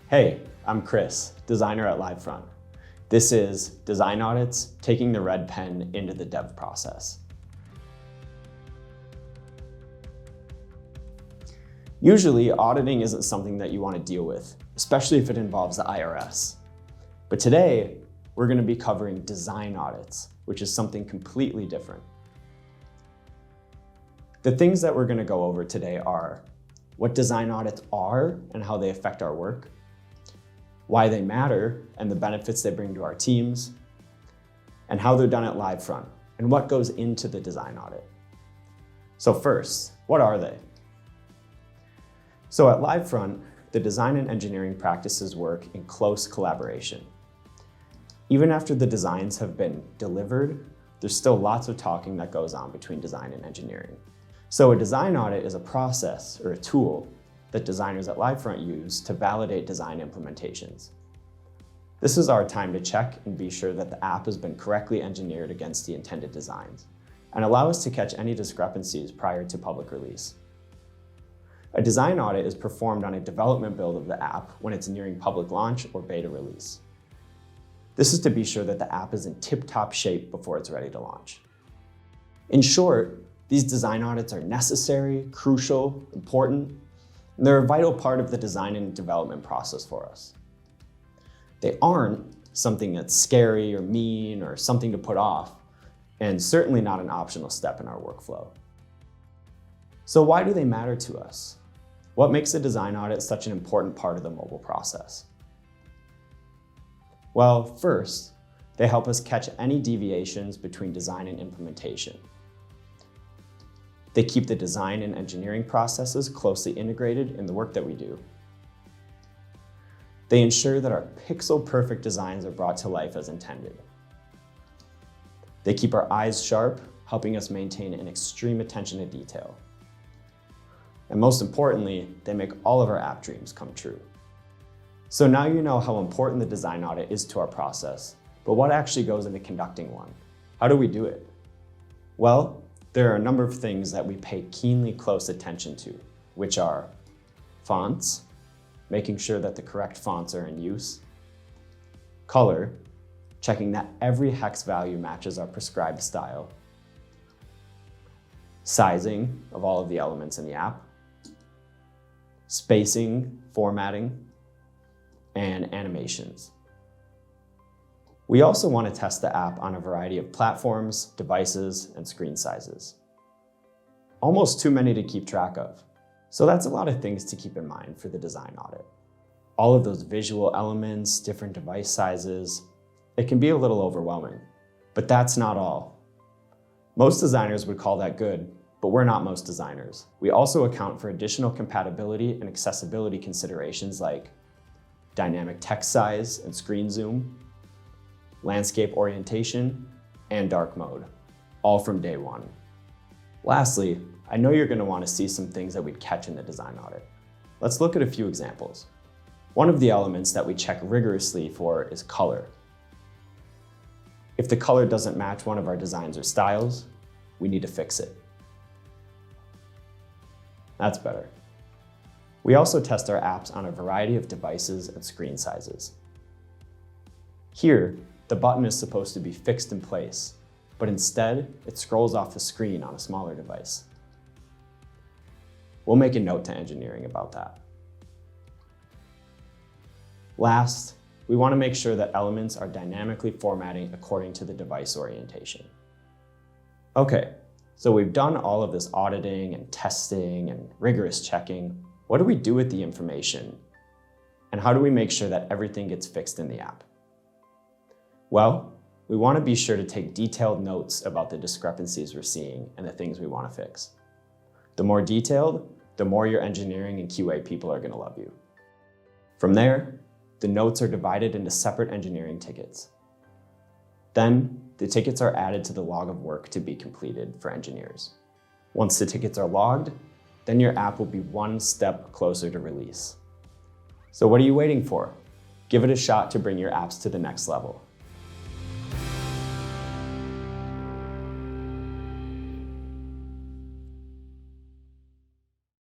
Hey, I'm Chris, designer at Livefront. This is Design Audits, taking the red pen into the dev process. Usually, auditing isn't something that you want to deal with, especially if it involves the IRS. But today, we're going to be covering design audits, which is something completely different. The things that we're going to go over today are what design audits are and how they affect our work, why they matter and the benefits they bring to our teams, and how they're done at Livefront, and what goes into the design audit. So first, what are they? So at Livefront, the design and engineering practices work in close collaboration. Even after the designs have been delivered, there's still lots of talking that goes on between design and engineering. So a design audit is a process or a tool that designers at Livefront use to validate design implementations. This is our time to check and be sure that the app has been correctly engineered against the intended designs, and allow us to catch any discrepancies prior to public release. A design audit is performed on a development build of the app when it's nearing public launch or beta release. This is to be sure that the app is in tip-top shape before it's ready to launch. In short, these design audits are necessary, crucial, important, and they're a vital part of the design and development process for us. They aren't something that's scary or mean or something to put off, and certainly not an optional step in our workflow. So why do they matter to us? What makes a design audit such an important part of the mobile process? Well, first, they help us catch any deviations between design and implementation. They keep the design and engineering processes closely integrated in the work that we do. They ensure that our pixel-perfect designs are brought to life as intended. They keep our eyes sharp, helping us maintain an extreme attention to detail. And most importantly, they make all of our app dreams come true. So now you know how important the design audit is to our process, but what actually goes into conducting one? How do we do it? Well, there are a number of things that we pay keenly close attention to, which are fonts, making sure that the correct fonts are in use, color, checking that every hex value matches our prescribed style, sizing of all of the elements in the app, spacing, formatting, and animations. We also want to test the app on a variety of platforms, devices, and screen sizes. Almost too many to keep track of. So that's a lot of things to keep in mind for the design audit. All of those visual elements, different device sizes, it can be a little overwhelming, but that's not all. Most designers would call that good, but we're not most designers. We also account for additional compatibility and accessibility considerations like dynamic text size and screen zoom, landscape orientation, and dark mode, all from day one. Lastly, I know you're going to want to see some things that we'd catch in the design audit. Let's look at a few examples. One of the elements that we check rigorously for is color. If the color doesn't match one of our designs or styles, we need to fix it. That's better. We also test our apps on a variety of devices and screen sizes. Here, the button is supposed to be fixed in place, but instead, it scrolls off the screen on a smaller device. We'll make a note to engineering about that. Last, we want to make sure that elements are dynamically formatting according to the device orientation. Okay, so we've done all of this auditing and testing and rigorous checking. What do we do with the information? And how do we make sure that everything gets fixed in the app? Well, we want to be sure to take detailed notes about the discrepancies we're seeing and the things we want to fix. The more detailed, the more your engineering and QA people are going to love you. From there, the notes are divided into separate engineering tickets. Then, the tickets are added to the log of work to be completed for engineers. Once the tickets are logged, then your app will be one step closer to release. So what are you waiting for? Give it a shot to bring your apps to the next level.